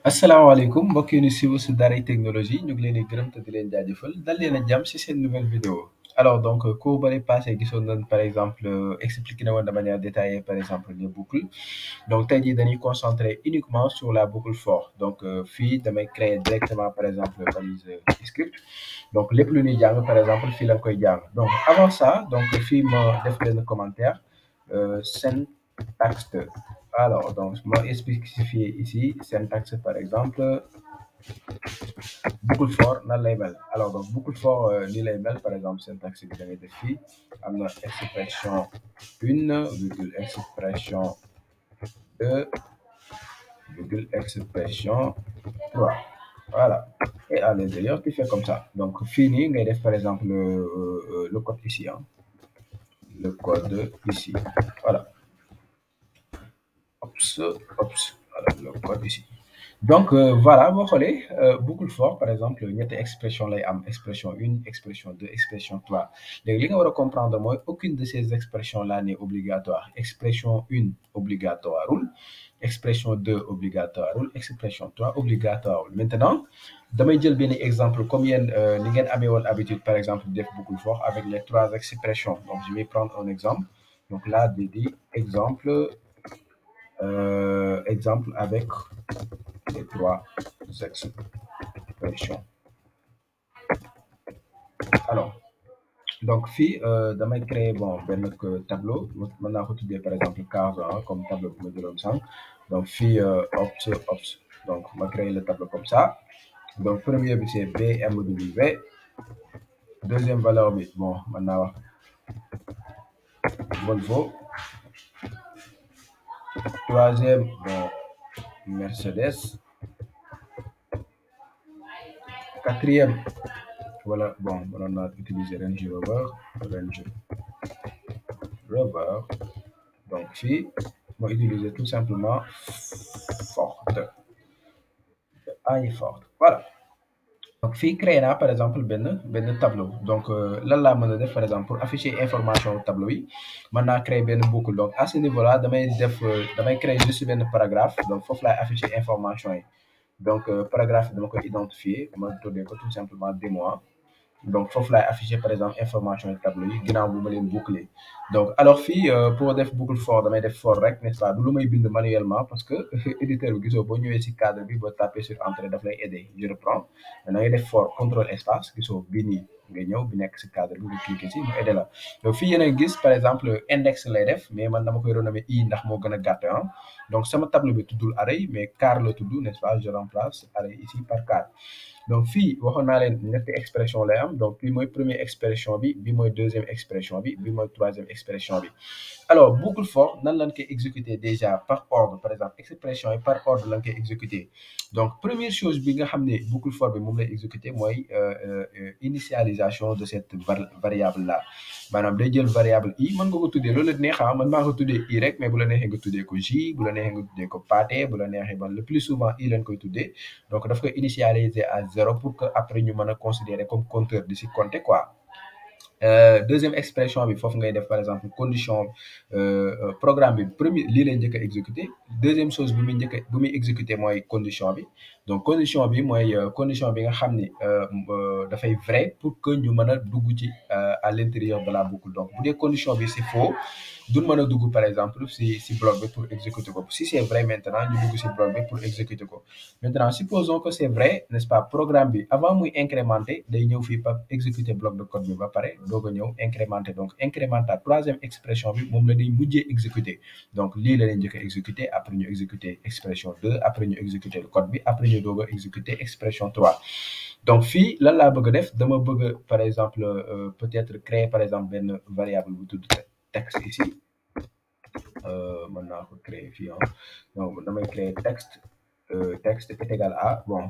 asalaamaaleykum mbokk yi ñu siiw si Daaray Technologie ñu ngi leen di gërëm te di leen jaajëfal dal leen a jàmm si seen nouvelle vidéo alors donc cours bale passé gisoon nañ par exemple expliqué na woon de manière détaillée par exemple les boucles donc tey jii dañuy concentrer uniquement sur la boucle for donc fii damay créer directement par exemple balise script donc lépp lu ñuy jàng par exemple fii la koy jàng donc avant ça donc fii ma def benn commentaire syntaxe. Alors, donc, moi, spécifier ici, syntaxe par exemple, boucle for, nan lay mel. Alors, donc, boucle for, ni lay mel, par exemple, syntaxe bi da ngay def fii, am na expression 1, virgule expression 2, virgule expression 3. Voilà. Et à l'intérieur, tu fais comme ça. Donc, fini, ngay def par exemple le code ici. Hein. Le code ici. Voilà. Voilà, le code ici. Donc voilà boo xoolee boucle for par exemple ñetti expression lay am expression 1 expression 2 expression 3 léegi li nga war a comprendre mooy aucune de ces expressions là n'est obligatoire expression 1 obligatoireul expression 2 obligatoireul expression 3 obligatoireul maintenant damay jël benn exemple comme yéen ni ngeen amee woon habitude par exemple def boucle for avec les trois expressions donc je vais prendre un exemple donc là di exemple avec les trois expressions. Alors, donc fii damay créer bon benn tableau mën naa ko tuddee par exemple case comme tableau bu ma jëloon sànq donc fii ops donc ma créer le tableau comme ça donc premier bi c'est BMW deuxième valeur bi bon mën naa wax Volvo troisième bon Mercedes quatrième voilà bon on a utilisé Range Rover donc fii ma utiliser tout simplement Ford Ford voilà donc fii créé naa par exemple benn tableau donc lan laa mën a def par exemple pour afficher information tableau yi mën naa créer benn boucle donc à ce niveau là damay créer juste benn paragraphe donc foofu laay afficher information yi donc paragraphe dama koy identifier ma tuddee ko tout simplement démo donc foofu laay afficher par exemple information yi tableau yi ginnaaw bu ma leen boucler donc alors fii pour def boucle for damay def for rek n'est-ce pas du lu may bind manuellement parce que éditeur bi gisoo boo ñëwee si cadre bi boo taper sur entrée daf lay aider je reprends da ngay def for contrôle espace gisoo bii nii nga ñëw bi nekk si cadre bi nga cliquer si mu aider la donc fii yéen a gis par exemple index lay def mais man dama koy renommer i ndax moo gën a gàtt donc sama tableau bi tuddul array mais car la tudd n'est-ce pas je remplace array ici par car donc fii waxoon naa leen ñetti expression lay am donc bii mooy première expression bi mooy deuxième expression bi mooy troisième expression bi alors boucle for nan lañ koy exécuter déjà par ordre par exemple expression yi par ordre lañ koy exécuter donc première chose bi nga xam ne boucle for bi moom lay exécuter mooy initialisation de cette variable là maanaam day jël variable i mën nga ko tuddee loolu la neex man maa ko tuddee i rek mais bu la neexee nga tuddee ko j bu la neexee nga tuddee ko pâté bu la neexee ban le plus souvent i lañ koy tuddee donc daf koy initialiser à 0 pour que après ñu mën a considérer comme compteur di si compter quoi deuxième expression bi foofu ngay def par exemple condition programme bi premier lii lay njëkk a exécuter deuxième chose bi muy exécuter mooy condition bi donc condition bi mooy condition bi nga xam ni dafay vrai pour que ñu mën a dugg ci à l'intérieur de la boucle donc bu dee condition bi c'est faux duñ mën a dugg par exemple si bloc bi pour exécuter ko si c'est vrai maintenant ñu dugg si bloc bi pour exécuter ko maintenant supposons que c'est vrai n'est-ce pas programme bi avant muy incrémenter day ñëw fii par exécuter bloc de code bi ba pare doog a ñëw incrémenter donc incrémenter troisième expression bi moom la day mujjee exécuter donc lii la leen njëkk a exécuter après ñu exécuter expression 2 après ñu exécuter le code bi après ñu doog a exécuter expression 3 donc fii lan laa bëgg a def dama bëgg par exemple peut-être créer par exemple benn variable bu tudd texte ici mën naa ko créer fii donc damay créer texte est égal à bon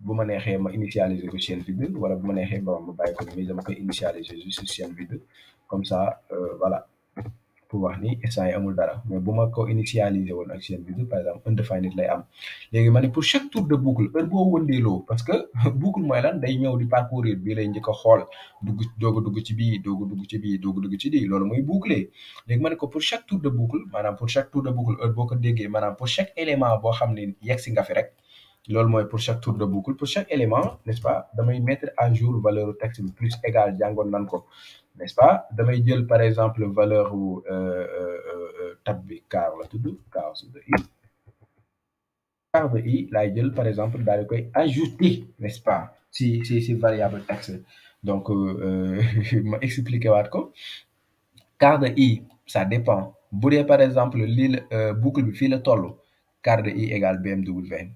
bu ma neexee ma initialiser ko chaîne vide wala bu ma neexee bon ma bàyyi ko mais dama koy initialiser juste chaîne vide comme ça voilà pour wax ni instant yi amul dara mais bu ma ko initialiser woon ak chaîne vide par exemple undefined lay am léegi ma ne pour chaque tour de boucle heure boo wëndeeloo parce que boucle mooy lan day ñëw di parcourir bii lay njëkk a xool doog a dugg ci bii doog a dugg ci bii doog a dugg ci bii loolu mooy boucler léegi ma ne ko pour chaque tour de boucle maanaam pour chaque tour de boucle heure boo ko déggee maanaam pour chaque élément boo xam ne yegg si nga fi rek loolu mooy pour chaque tour de boucle. Pour chaque élément, n'est-ce pas, damay mettre à jour valeur u texte bi plus égal jàngoon nan ko, n'est-ce pas. Damay jël par exemple valeur u tab bi car la tudd, car de i, car de i laay jël par exemple daal di koy ajouter, n'est-ce pas, si variable texte. Donc ma expliqué waat ko. Quart de i ça dépend bu dee par exemple lii la boucle bi fii la toll, quart de i égale BMW.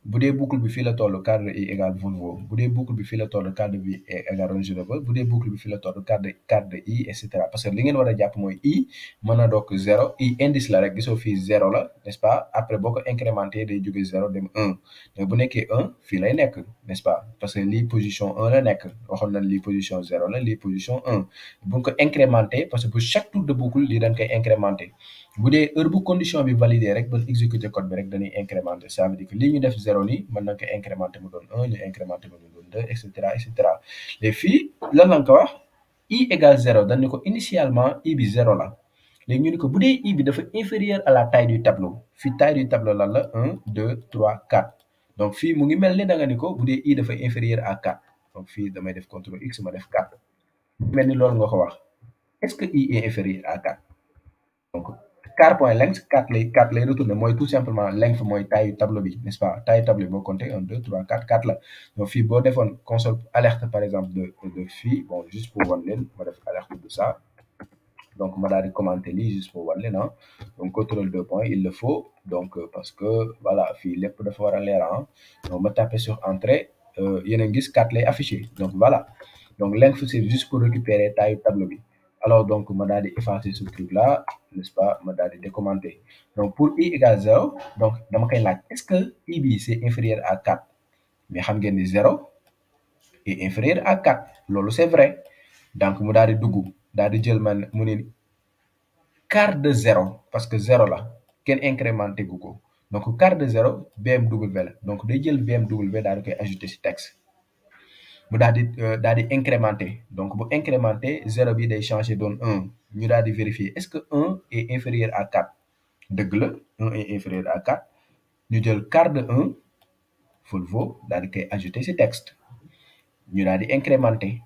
bu dee boucle bi fii la toll, quart de i égale Volvo. bu dee boucle bi fii la toll, quart de i égale Range Rover. bu dee boucle bi fii la toll, quart de i et cetera. parce que li ngeen war a jàpp mooy i mën na doog 0, i indice la rek, gisoo fii 0 la, n'est-ce pas. après boo ko incrémenté day jóge 0 dem 1, mais bu nekkee 1 fii lay nekk, n'est-ce pas, parce que lii position 1 la nekk, waxoon nañ lii position 0 la, lii position 1. bu ko incrémenté, parce que pour chaque tour de boucle lii dañ koy incrémenté. bu dee heure bu condition bi validé rek ba exécuter code bi rek dañuy incrémenté. Ça veut dire que lii ñu def 0 nii mën nañ ko incrémenté mu doon 1, ñu incrémenté mu doon 2, et cetera et cetera. léegi fii lan lañ ko wax, i égale 0 dañ ne ko initialement i bi 0 la. léegi ñu ne ko bu dee i bi dafa inférieur à la taille du tableau, fii taille du tableau lan la 1 2 3 4. donc fii mu ngi mel ni da nga ni ko bu dee i dafa inférieur à 4, donc fii damay def CTRL X ma def 4, mel ni loolu nga ko wax. est-ce que i est inférieur à 4? donc car point length 4 lay retourner, mooy tout simplement length mooy taille tableau bi, n'est-ce pas. taille tableau bi boo compté 1 2 3 4 4 la. donc fii boo defoon console alerte par exemple de fii, bon juste pour wan leen ma def alerte de ça. donc ma daal di commenter lii juste pour wan leen donc contrôle 2 points il le faut, donc parce que voilà fii lépp dafa war a leer donc ma taper sur entrée, yéen a ngi gis 4 lay affiché. donc voilà, donc length c'est juste pour récupérer taille tableau bi. alors donc ma daal di effacer ce truc là, n'est-ce pas, ma daal di décommenter. donc pour i égale 0, donc dama koy laaj est-ce que i bi c'est inférieur à 4, mais xam ngeen ni 0 est inférieur à 4, loolu c'est vrai. donc mu daal di dugg daal di jël man mu ne quart de 0, parce que 0 la kenn incrémenté gu ko, donc quart de 0 BMW la. donc day jël BMW daal di koy ajouter ci texte mu daal di incrémenté. donc bu incrémenté 0 bi day changer doon 1, ñu daal di vérifier est-ce que 1 est inférieur à 4. dëgg la 1 est inférieur à 4, ñu jël quart de 1 Volvo daal di koy ajouter ci texte, ñu daal di incrémenté.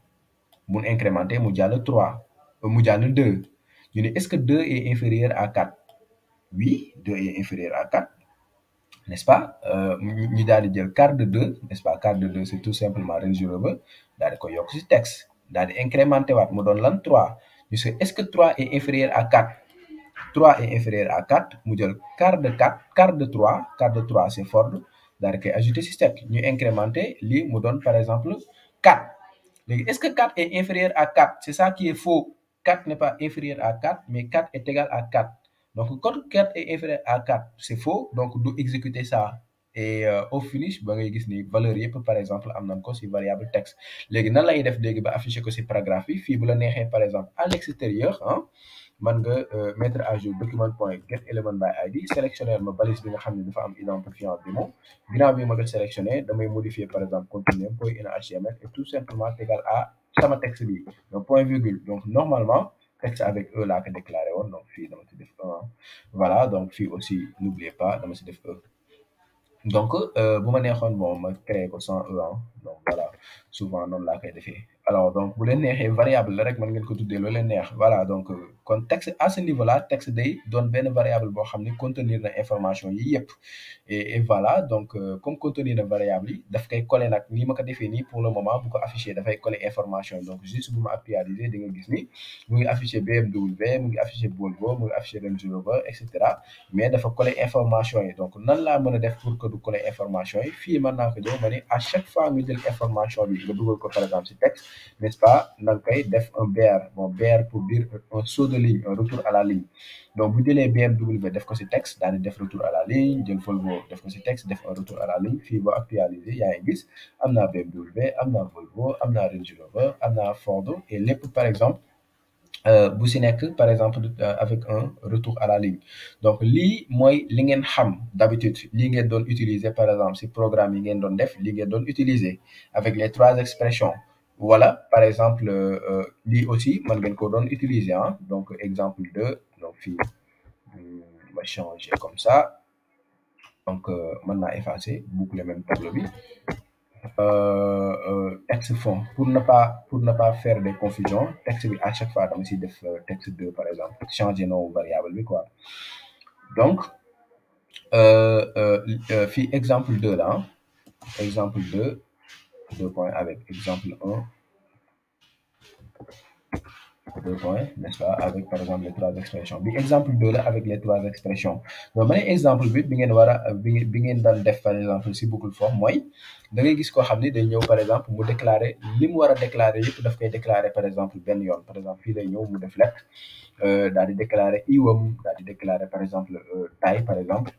mu incrémenté mu jàll 3, mu jàll 2. ñu ne est-ce que 2 est inférieur à 4? oui, 2 est inférieur à 4, n'est-ce pas. ñu daal di jël quart de 2, n'est-ce pas. quart de 2 c'est tout simplement Range Rover, daal di ko yokk ci texte, daal di incrémenté waat mu doon lan 3. ñu ne est-ce que 3 est inférieur à 4? 3 est inférieur à 4, mu jël quart de 4, quart de 3 c'est Ford, daal di koy ajouter ci texte, ñu incrémenté lii mu doon par exemple 4. léegi est-ce que 4 est inférieur à 4? c'est ça qui est faux. 4 n'est pas inférieur à 4, mais 4 est égal à 4. donc quand 4 est inférieur à 4, c'est faux, donc du exécuter ça. et au finish ba ngay gis ni valeur yëpp par exemple am nañ ko ci variable texte. léegi nan lay def léegi ba afficher ko ci paragraphe yi. fii bu la neexee par exemple à l'extérieur man nga mettre à jour document point get element by id, sélectionner ma balise bi nga xam ne dafa am identifiant bi moom. ginnaaw bi ma ko sélectionné damay modifier par exemple contenu point in HTML et tout simplement égal à sama texte bi, donc point virgule. donc normalement texte avec e laa ko déclaré woon, donc fii dama ci def voilà. donc fii aussi n'oubliez pas dama ci def e. donc bu ma neexoon bon ma créé ko sans e donc voilà, souvent noonu laa koy defee. alors donc bu leen neexee variable la rek mën ngeen ko tuddee loo leen neex. voilà, donc kon texte à ce niveau là, texte day doon benn variable boo xam ne contenir na information yi yëpp. et voilà, donc comme contenir na variable yi daf koy coller nag nii ma ko defee nii pour le moment. bu ko affiché dafay coller information yi. donc juste bu ma actualiser di nga gis ni mu ngi affiché BMW, mu ngi affiché Volvo, mu ngi affiché Range Rover, et cetera. mais dafa coller information yi. donc nan laa mën a def pour que du coller information yi. fii mën naa ko jox ma ne à chaque fois nga jël information bi nga dugal ko par exemple ci texte, n'est-ce pas, na nga koy def un BR. bon BR pour dire un saut de ligne, un retour à la ligne. donc bu jëlee BMW def ko ci texte daal di def retour à la ligne, jël Volvo def ko ci texte def un retour à la ligne. fii boo actualiser yaa ngi gis am naa BMW, am naa Volvo, am naa Range Rover, am naa Ford, et lépp par exemple bu si nekk par exemple avec un retour à la ligne. donc lii mooy li ngeen xam d'habitude, lii ngeen doon utiliser par exemple si programme yi ngeen doon def, lii ngeen doon utiliser avec les 3 expressions. voilà, par exemple lii aussi mën ngeen ko doon utiliser donc exemple 2, donc fii ma changer comme ça. donc mën naa effacer boucler même tableau bi texte fond pour ne pas faire des confusions texte bi à chaque fois dama siy def texte 2 par exemple changer nom variable bi quoi donc fii exemple 2 là exemple 2 2 points avec exemple 1 2 points, n'est-ce pas, avec par exemple les trois expressions. Bi exemple 2 là avec les trois expressions. Donc beneen exemple bi ngeen war a bi ngeen daan def par exemple si boucle for mooy da ngay gis koo xam ne day ñëw par exemple mu déclarer li mu war a déclarer yëpp daf koy déclarer par exemple benn yoon par exemple fii lay ñëw mu def lettre daal di déclarer iwam daal di déclarer par exemple taille par exemple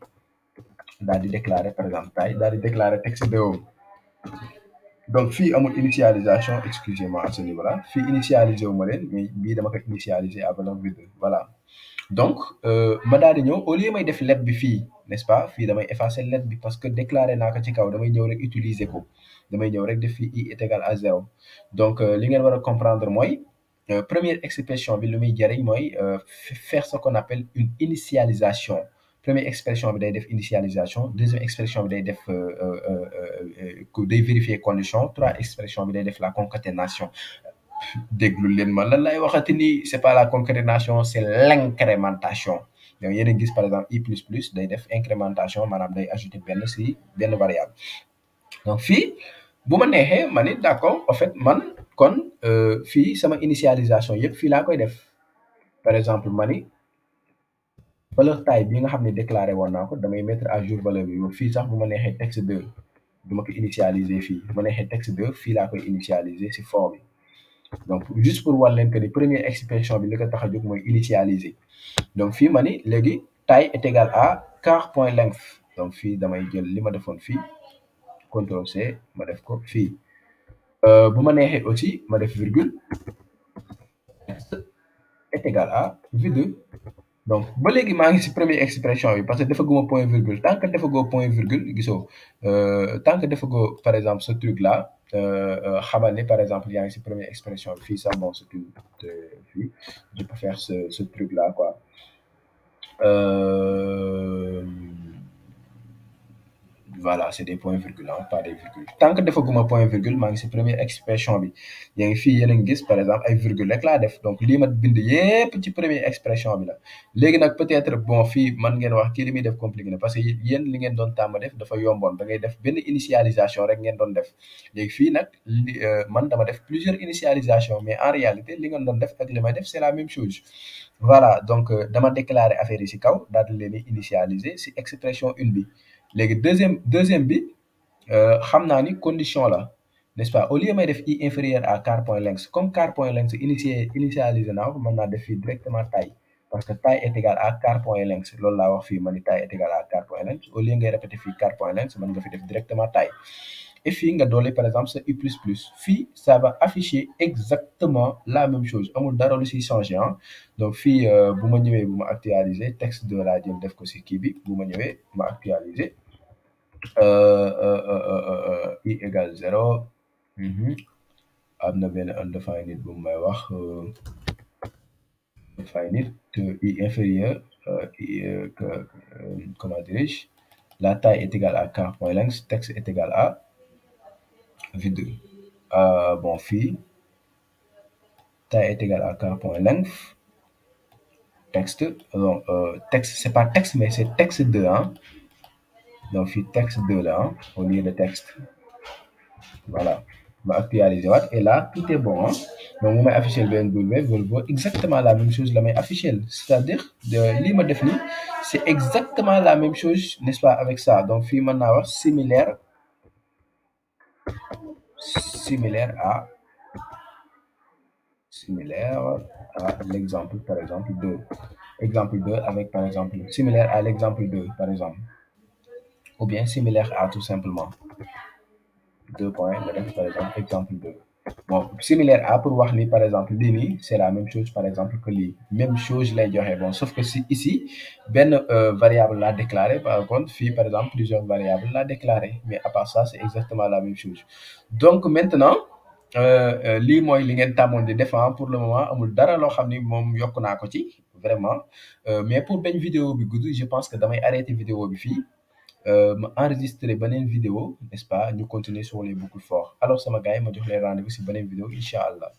daal di déclarer par exemple taille daal di déclarer texte de donc fii amul initialisation excusez-moi à ce niveau-là fii initialisé wu ma leen mais bii dama ko initialiser à valeur vide voilà donc ma daal di ñëw au lieu may def let bi fii n'est-ce pas fii damay effacer let bi parce que déclaré naa ko ci kaw damay ñëw rek utiliser ko damay ñëw rek def fii i est égal à 0 donc li ngeen war a comprendre mooy première expression bi lu muy jëriñ mooy faire ce qu'on appelle une initialisation première expression bi day def initialisation deuxième expression bi day def day vérifier condition trois expression bi day def la concaténation déglu leen ma lan lay waxati ni c'est pas la concaténation c'est l'incrémentation donc yéen a gis par exemple i plus plus day def incrémentation maanaam day ajouter benn si benn variable donc fii bu ma neexee ma ni d'accord en fait man kon fii sama initialisation yëpp fii laa koy def par exemple ma ni valeur taille bi nga xam ne déclaré woon naa ko damay mettre à jour valeur bi fii sax bu ma neexee texte 2 du ma ko initialiser fii bu ma neexee texte 2 fii laa koy initialiser si fond bi donc juste pour war leen que ni première expression bi li ko tax a jóg mooy initialiser donc fii ma ni léegi taille est égal à quart point length donc fii damay jël li ma defoon fii CTRL C ma def ko fii bu ma neexee aussi ma def virgule texte est égal à vide donc ba léegi maa ngi si première expression bi parce que defaguma point virgule tant que defagoo point virgule gisoo tant que defagoo par exemple ce truc là xamal ni par exemple yaa ngi si première expression bi fii sax bon c'est une fii je peux faire ce truc là quoi voilà c'est des points virgules pas des virgules tant que defaguma point virgule maa ngi si première expression bi yaa ngi fii yéen a ngi gis par exemple ay virgule rek laa def donc lii ma bind yépp ci première expression bi la léegi nag peut-être bon fii man ngeen wax kii li muy def compliqué na parce que yéen li ngeen doon tàmm def dafa yomboon da ngay def benn initialisation rek ngeen doon def léegi fii nag man dama def plusieurs initialisations mais en réalité li ngeen doon def ak li may def c'est la même chose voilà donc dama déclarer affaire yi si kaw daal di leen di initialiser si expression une bi léegi deuxième bi xam naa ni condition la n'est-ce pas au lieu may def i inférieur à quart point length comme quart point length initialisé naa ko mën naa def fii directement taille parce que taille est égal à quart point length loolu laa wax fii ma ni taille est égal à quart point length au lieu ngay répéter fii quart point length mën nga fi def directement taille et fii nga dolli par exemple sa i plus plus fii ça va afficher exactement la même chose amul dara lu siy changer ah donc fii bu ma ñëwee bu ma actualiser texte de laa jël def ko si kii bi bu ma ñëwee ma actualiser i égale 0 am na benn undefined bu may wax undefined i inférieur comment dirais-je la taille est égale à quart point length texte est égal à vide bon fii taille est égale à quart point length texte donc texte c'est pas texte mais c'est texte 2 hein donc fii texte 2 là hein, au lieu de texte voilà ma actualiser waat et là tout est bon hein donc mu may afficher BMW Volvo exactement la même chose la may afficher c'est-à-dire lii ma def nii c'est exactement la même chose n'est-ce pas avec ça donc fii mën naa wax similaire à l'exemple par exemple 2 exemple 2 avec par exemple similaire à l'exemple 2 par exemple ou bien similaire à tout simplement 2 points nga def par exemple exemple 2 bon similaire à pour wax ni par exemple lii nii c'est la même chose par exemple que lii même chose lay joxe bon sauf que si ici benn variable laa déclaré par contre fii par exemple plusieurs variables laa déclaré mais à part ça c'est exactement la même chose donc maintenant lii mooy li ngeen tàmmoon di def pour le moment amul dara loo xam ni moom yokk naa ko ci vraiment mais pour bañ vidéo bi gudd je pense que damay arrêter vidéo bi fii ma enregistré beneen vidéo n'est-ce pas ñu continuer sur les boucles forts alors sama gars yi ma jox leen rendez-vous si beneen vidéo incha allah.